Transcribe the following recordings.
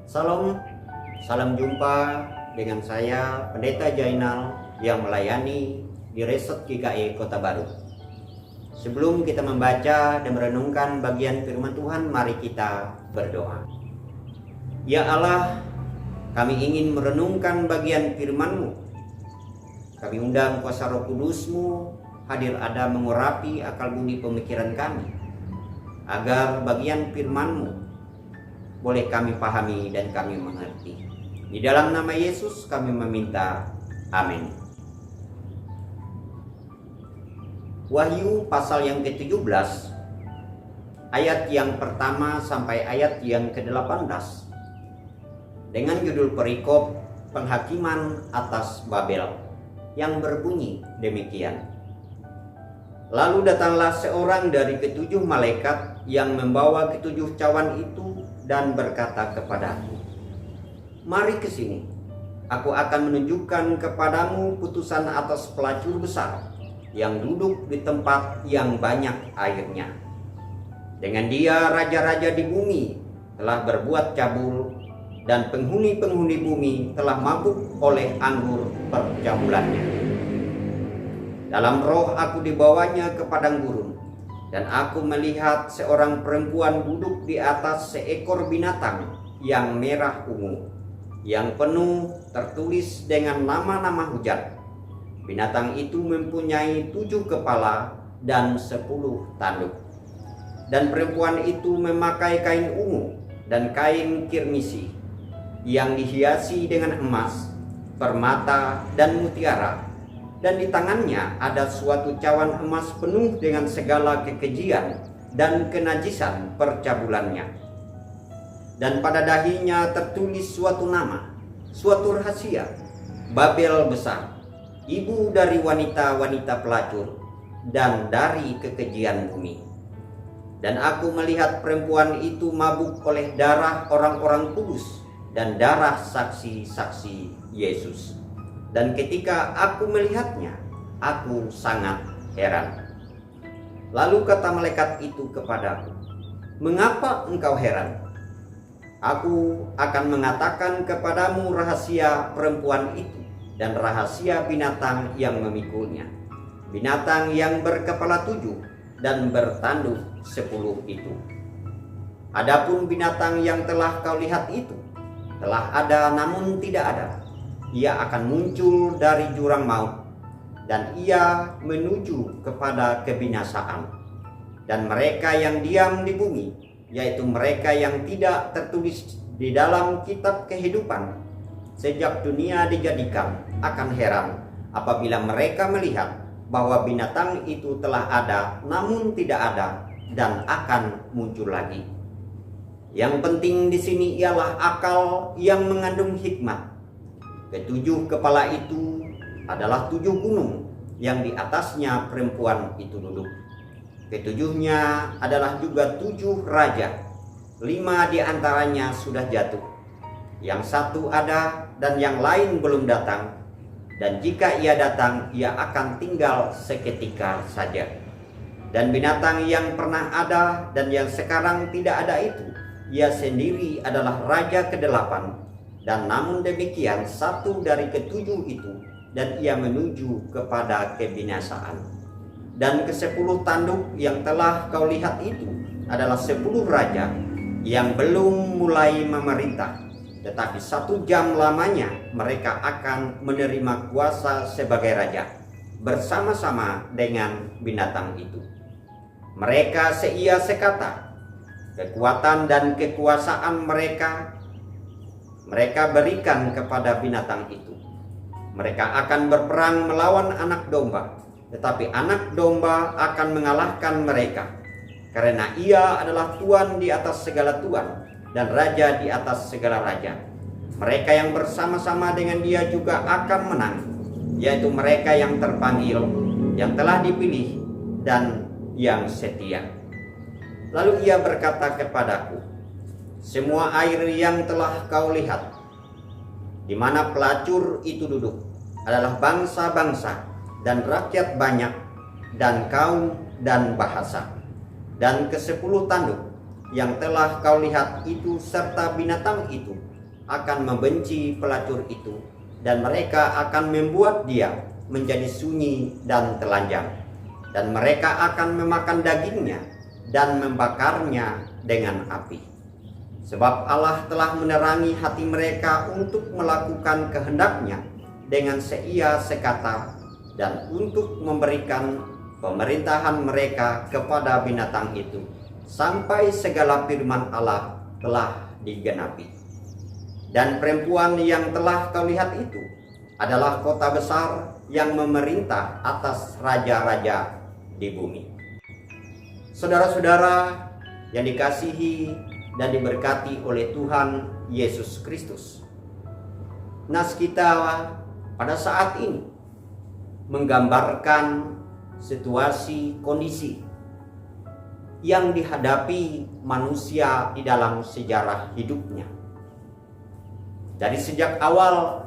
Salam, salam jumpa dengan saya Pendeta Jainal yang melayani di Resort GKI Kota Baru. Sebelum kita membaca dan merenungkan bagian firman Tuhan, mari kita berdoa. Ya Allah, kami ingin merenungkan bagian firman-Mu. Kami undang kuasa Roh Kudus-Mu hadir ada mengurapi akal budi pemikiran kami, agar bagian firman-Mu boleh kami pahami dan kami mengerti. Di dalam nama Yesus kami meminta. Amin. Wahyu pasal yang ke-17 ayat yang pertama sampai ayat yang ke-18 dengan judul perikop penghakiman atas Babel yang berbunyi demikian. Lalu datanglah seorang dari ketujuh malaikat yang membawa ketujuh cawan itu dan berkata kepadaku, "Mari ke sini. Aku akan menunjukkan kepadamu putusan atas pelacur besar yang duduk di tempat yang banyak airnya. Dengan dia raja-raja di bumi telah berbuat cabul, dan penghuni-penghuni bumi telah mabuk oleh anggur percabulannya. Dalam roh aku dibawanya ke padang gurun, dan aku melihat seorang perempuan duduk di atas seekor binatang yang merah ungu, yang penuh tertulis dengan nama-nama hujat. Binatang itu mempunyai 7 kepala dan 10 tanduk. Dan perempuan itu memakai kain ungu dan kain kirmisi yang dihiasi dengan emas, permata, dan mutiara. Dan di tangannya ada suatu cawan emas penuh dengan segala kekejian dan kenajisan percabulannya. Dan pada dahinya tertulis suatu nama, suatu rahasia, Babel besar, ibu dari wanita-wanita pelacur dan dari kekejian bumi. Dan aku melihat perempuan itu mabuk oleh darah orang-orang kudus dan darah saksi-saksi Yesus. Dan ketika aku melihatnya, aku sangat heran. Lalu kata malaikat itu kepadaku, "Mengapa engkau heran? Aku akan mengatakan kepadamu rahasia perempuan itu dan rahasia binatang yang memikulnya. Binatang yang berkepala 7 dan bertanduk 10 itu. Adapun binatang yang telah kau lihat itu telah ada namun tidak ada. Ia akan muncul dari jurang maut, dan ia menuju kepada kebinasaan. Dan mereka yang diam di bumi, yaitu mereka yang tidak tertulis di dalam kitab kehidupan sejak dunia dijadikan, akan heran apabila mereka melihat bahwa binatang itu telah ada namun tidak ada dan akan muncul lagi." Yang penting di sini ialah akal yang mengandung hikmat. Ketujuh kepala itu adalah 7 gunung yang di atasnya perempuan itu duduk. Ketujuhnya adalah juga 7 raja. 5 di antaranya sudah jatuh. Yang 1 ada dan yang lain belum datang. Dan jika ia datang, ia akan tinggal seketika saja. Dan binatang yang pernah ada dan yang sekarang tidak ada itu, ia sendiri adalah raja ke-8. Dan namun demikian 1 dari ke-7 itu, dan ia menuju kepada kebinasaan. Dan ke-10 tanduk yang telah kau lihat itu adalah 10 raja yang belum mulai memerintah, tetapi 1 jam lamanya mereka akan menerima kuasa sebagai raja bersama-sama dengan binatang itu. Mereka seia sekata, kekuatan dan kekuasaan mereka berikan kepada binatang itu. Mereka akan berperang melawan anak domba, tetapi anak domba akan mengalahkan mereka, karena ia adalah Tuan di atas segala tuan dan raja di atas segala raja. Mereka yang bersama-sama dengan dia juga akan menang, yaitu mereka yang terpanggil, yang telah dipilih, dan yang setia. Lalu ia berkata kepadaku, "Semua air yang telah kau lihat, di mana pelacur itu duduk, adalah bangsa-bangsa dan rakyat banyak dan kaum dan bahasa. Dan ke-10 tanduk yang telah kau lihat itu serta binatang itu akan membenci pelacur itu, dan mereka akan membuat dia menjadi sunyi dan telanjang, dan mereka akan memakan dagingnya dan membakarnya dengan api. Sebab Allah telah menerangi hati mereka untuk melakukan kehendak-Nya dengan seia sekata, dan untuk memberikan pemerintahan mereka kepada binatang itu, sampai segala firman Allah telah digenapi. Dan perempuan yang telah kau lihat itu adalah kota besar yang memerintah atas raja-raja di bumi. Saudara-saudara yang dikasihi dan diberkati oleh Tuhan Yesus Kristus, nas kita pada saat ini menggambarkan situasi kondisi yang dihadapi manusia di dalam sejarah hidupnya. Dari sejak awal,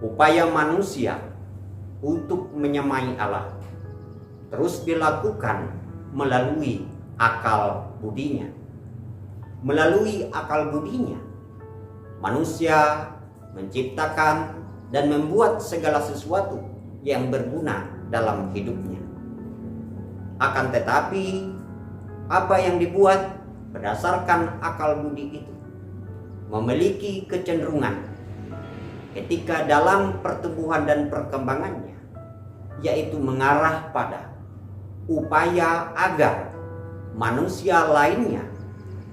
upaya manusia untuk menyamai Allah terus dilakukan melalui akal budinya. Melalui akal budinya, manusia menciptakan dan membuat segala sesuatu yang berguna dalam hidupnya. Akan tetapi, apa yang dibuat berdasarkan akal budi itu memiliki kecenderungan ketika dalam pertumbuhan dan perkembangannya, yaitu mengarah pada upaya agar manusia lainnya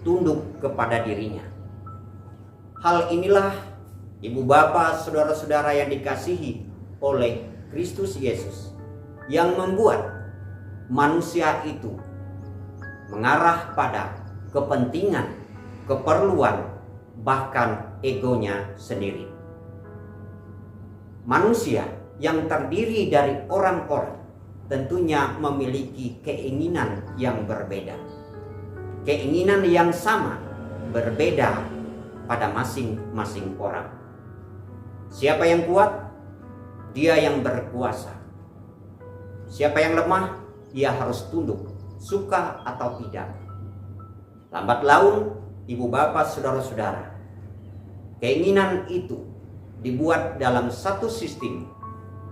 tunduk kepada dirinya. Hal inilah ibu bapak, saudara-saudara yang dikasihi oleh Kristus Yesus, yang membuat manusia itu mengarah pada kepentingan, keperluan, bahkan egonya sendiri. Manusia yang terdiri dari orang-orang tentunya memiliki keinginan yang berbeda. Keinginan yang sama berbeda pada masing-masing orang. Siapa yang kuat? Dia yang berkuasa. Siapa yang lemah? Ia harus tunduk, suka atau tidak. Lambat laun, ibu bapak, saudara-saudara, keinginan itu dibuat dalam satu sistem,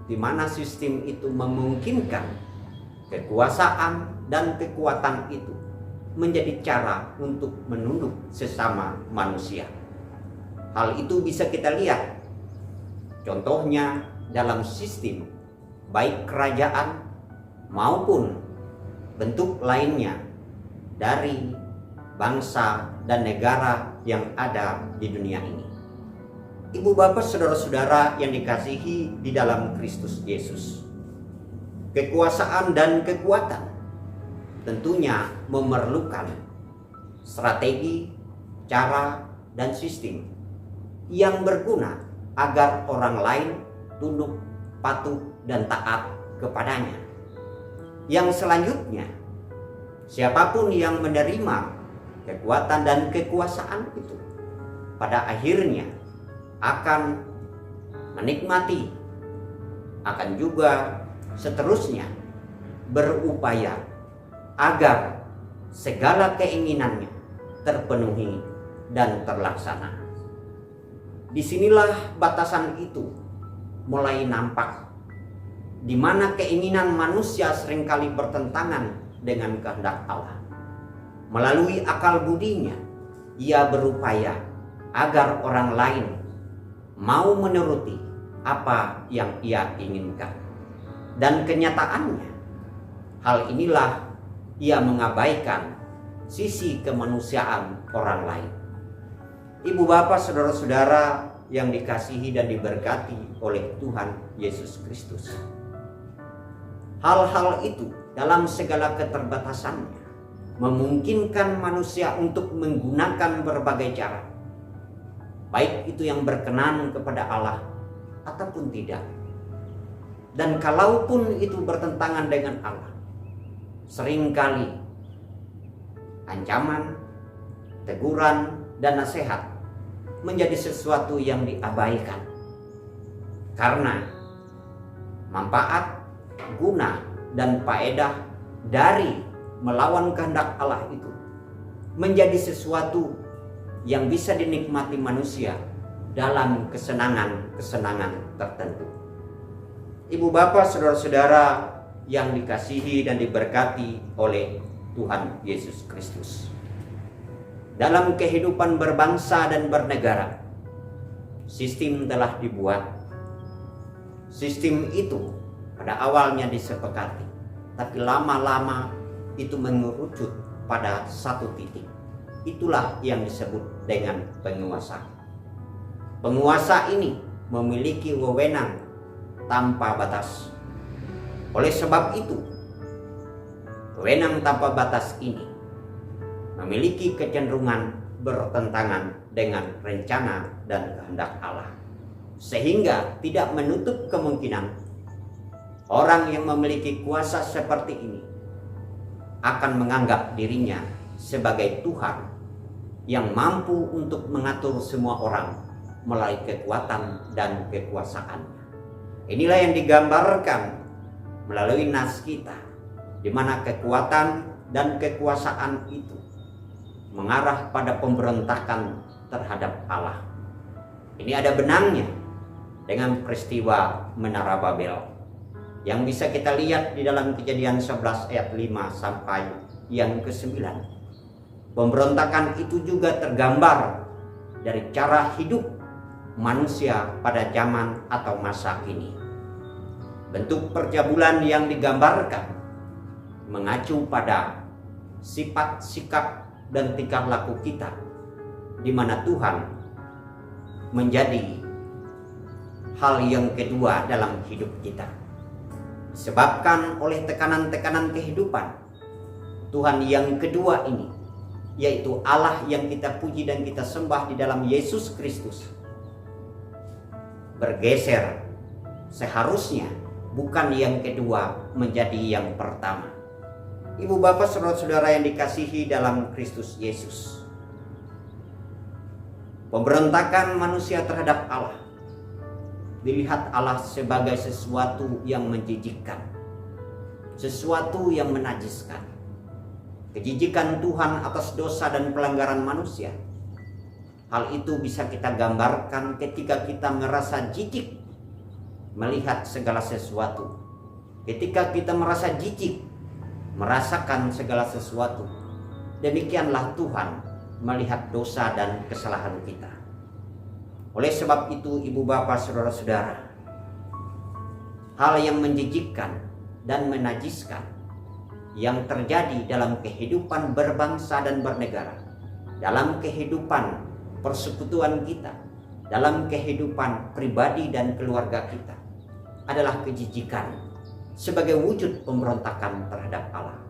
di mana sistem itu memungkinkan kekuasaan dan kekuatan itu menjadi cara untuk menunduk sesama manusia. Hal itu bisa kita lihat contohnya dalam sistem baik kerajaan maupun bentuk lainnya dari bangsa dan negara yang ada di dunia ini. Ibu bapak, saudara-saudara yang dikasihi di dalam Kristus Yesus, kekuasaan dan kekuatan tentunya memerlukan strategi, cara, dan sistem yang berguna agar orang lain tunduk, patuh, dan taat kepadanya. Yang selanjutnya, siapapun yang menerima kekuatan dan kekuasaan itu pada akhirnya akan menikmati, akan juga seterusnya berupaya agar segala keinginannya terpenuhi dan terlaksana. Disinilah batasan itu mulai nampak, di mana keinginan manusia seringkali bertentangan dengan kehendak Allah. Melalui akal budinya, ia berupaya agar orang lain mau menuruti apa yang ia inginkan. Dan kenyataannya, hal inilah ia mengabaikan sisi kemanusiaan orang lain. Ibu bapak, saudara-saudara yang dikasihi dan diberkati oleh Tuhan Yesus Kristus, hal-hal itu dalam segala keterbatasannya memungkinkan manusia untuk menggunakan berbagai cara, baik itu yang berkenan kepada Allah ataupun tidak. Dan kalaupun itu bertentangan dengan Allah, seringkali ancaman, teguran, dan nasihat menjadi sesuatu yang diabaikan, karena manfaat, guna, dan faedah dari melawan kehendak Allah itu menjadi sesuatu yang bisa dinikmati manusia dalam kesenangan-kesenangan tertentu. Ibu bapak, saudara-saudara yang dikasihi dan diberkati oleh Tuhan Yesus Kristus. Dalam kehidupan berbangsa dan bernegara, sistem telah dibuat. Sistem itu pada awalnya disepakati, tapi lama-lama itu mengerucut pada satu titik. Itulah yang disebut dengan penguasa. Penguasa ini memiliki wewenang tanpa batas. Oleh sebab itu, wewenang tanpa batas ini memiliki kecenderungan bertentangan dengan rencana dan kehendak Allah, sehingga tidak menutup kemungkinan orang yang memiliki kuasa seperti ini akan menganggap dirinya sebagai Tuhan yang mampu untuk mengatur semua orang melalui kekuatan dan kekuasaannya. Inilah yang digambarkan melalui nas kita, di mana kekuatan dan kekuasaan itu mengarah pada pemberontakan terhadap Allah. Ini ada benangnya dengan peristiwa Menara Babel yang bisa kita lihat di dalam Kejadian 11 ayat 5 sampai yang ke-9. Pemberontakan itu juga tergambar dari cara hidup manusia pada zaman atau masa kini. Bentuk percabulan yang digambarkan mengacu pada sifat, sikap, dan tingkah laku kita, di mana Tuhan menjadi hal yang kedua dalam hidup kita. Disebabkan oleh tekanan-tekanan kehidupan, Tuhan yang kedua ini, yaitu Allah yang kita puji dan kita sembah di dalam Yesus Kristus, bergeser seharusnya bukan yang kedua menjadi yang pertama. Ibu bapak, saudara-saudara yang dikasihi dalam Kristus Yesus, pemberontakan manusia terhadap Allah dilihat Allah sebagai sesuatu yang menjijikkan, sesuatu yang menajiskan. Kejijikan Tuhan atas dosa dan pelanggaran manusia, hal itu bisa kita gambarkan ketika kita merasa jijik melihat segala sesuatu. Ketika kita merasa jijik merasakan segala sesuatu, demikianlah Tuhan melihat dosa dan kesalahan kita. Oleh sebab itu, ibu bapak, saudara-saudara, hal yang menjijikkan dan menajiskan yang terjadi dalam kehidupan berbangsa dan bernegara, dalam kehidupan persekutuan kita, dalam kehidupan pribadi dan keluarga kita, adalah kejijikan sebagai wujud pemberontakan terhadap Allah.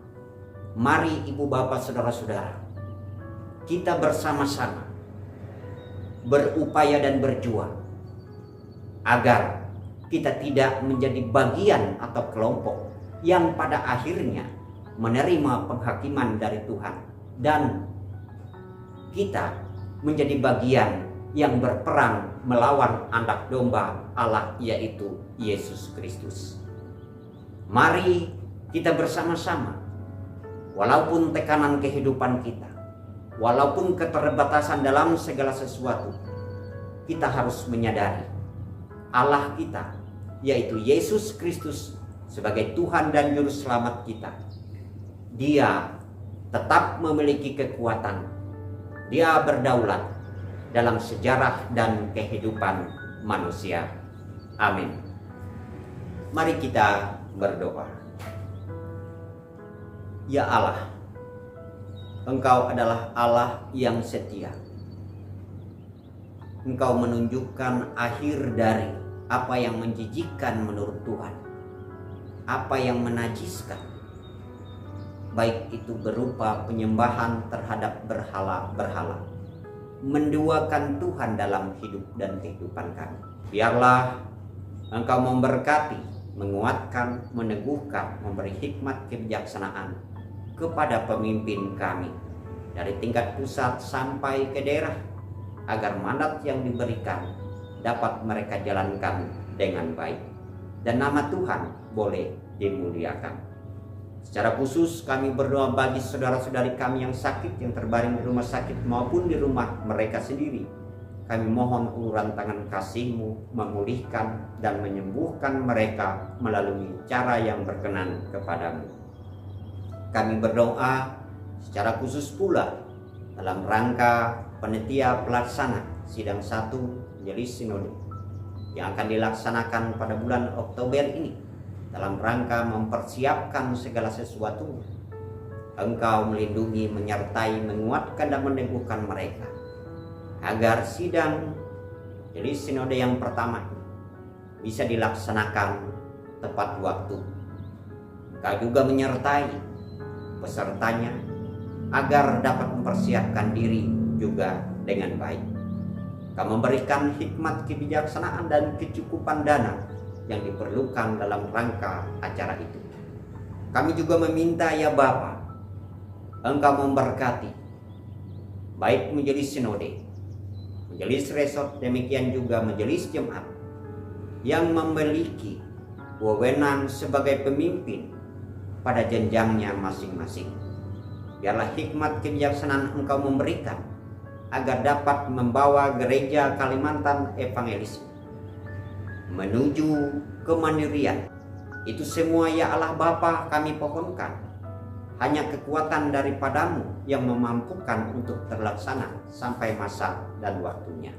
Mari ibu bapak, saudara-saudara, kita bersama-sama berupaya dan berjuang agar kita tidak menjadi bagian atau kelompok yang pada akhirnya menerima penghakiman dari Tuhan, dan kita menjadi bagian yang berperang melawan anak domba Allah, yaitu Yesus Kristus. Mari kita bersama-sama, walaupun tekanan kehidupan kita, walaupun keterbatasan dalam segala sesuatu, kita harus menyadari Allah kita, yaitu Yesus Kristus, sebagai Tuhan dan Juru Selamat kita. Dia tetap memiliki kekuatan. Dia berdaulat dalam sejarah dan kehidupan manusia. Amin. Mari kita berdoa. Ya Allah, Engkau adalah Allah yang setia. Engkau menunjukkan akhir dari apa yang menjijikkan menurut Tuhan, apa yang menajiskan, baik itu berupa penyembahan terhadap berhala-berhala, menduakan Tuhan dalam hidup dan kehidupan kami. Biarlah Engkau memberkati, menguatkan, meneguhkan, memberi hikmat kebijaksanaan kepada pemimpin kami dari tingkat pusat sampai ke daerah, agar mandat yang diberikan dapat mereka jalankan dengan baik dan nama Tuhan boleh dimuliakan. Secara khusus kami berdoa bagi saudara-saudari kami yang sakit, yang terbaring di rumah sakit maupun di rumah mereka sendiri. kami mohon uluran tangan kasih-Mu memulihkan dan menyembuhkan mereka melalui cara yang berkenan kepadamu. Kami berdoa secara khusus pula dalam rangka panitia pelaksana sidang 1 Majelis Sinode yang akan dilaksanakan pada bulan Oktober ini, dalam rangka mempersiapkan segala sesuatu. Engkau melindungi, menyertai, menguatkan dan meneguhkan mereka agar sidang Majelis Sinode yang pertama ini bisa dilaksanakan tepat waktu. Engkau juga menyertai pesertanya agar dapat mempersiapkan diri juga dengan baik. Engkau memberikan hikmat kebijaksanaan dan kecukupan dana yang diperlukan dalam rangka acara itu. Kami juga meminta ya Bapa, Engkau memberkati baik Majelis Sinode, Majelis Resort, demikian juga Majelis Jemaat yang memiliki wewenang sebagai pemimpin pada jenjangnya masing-masing. Biarlah hikmat kebijaksanaan Engkau memberikan agar dapat membawa gereja Kalimantan Evangelis menuju kemandirian. Itu semua ya Allah Bapa kami pohonkan. Hanya kekuatan daripadamu yang memampukan untuk terlaksana sampai masa dan waktunya.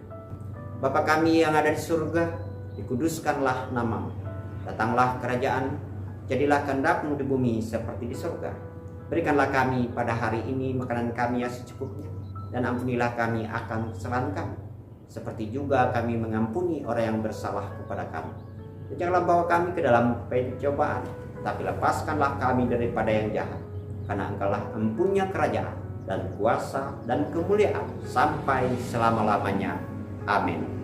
Bapa kami yang ada di surga, dikuduskanlah namamu. Datanglah kerajaan, jadilah kehendak-Mu di bumi seperti di surga. Berikanlah kami pada hari ini makanan kami yang secukupnya, dan ampunilah kami akan kesalahan kami, seperti juga kami mengampuni orang yang bersalah kepada kami. Dan janganlah bawa kami ke dalam pencobaan, tapi lepaskanlah kami daripada yang jahat. Karena Engkaulah empunya kerajaan dan kuasa dan kemuliaan sampai selama-lamanya. Amin.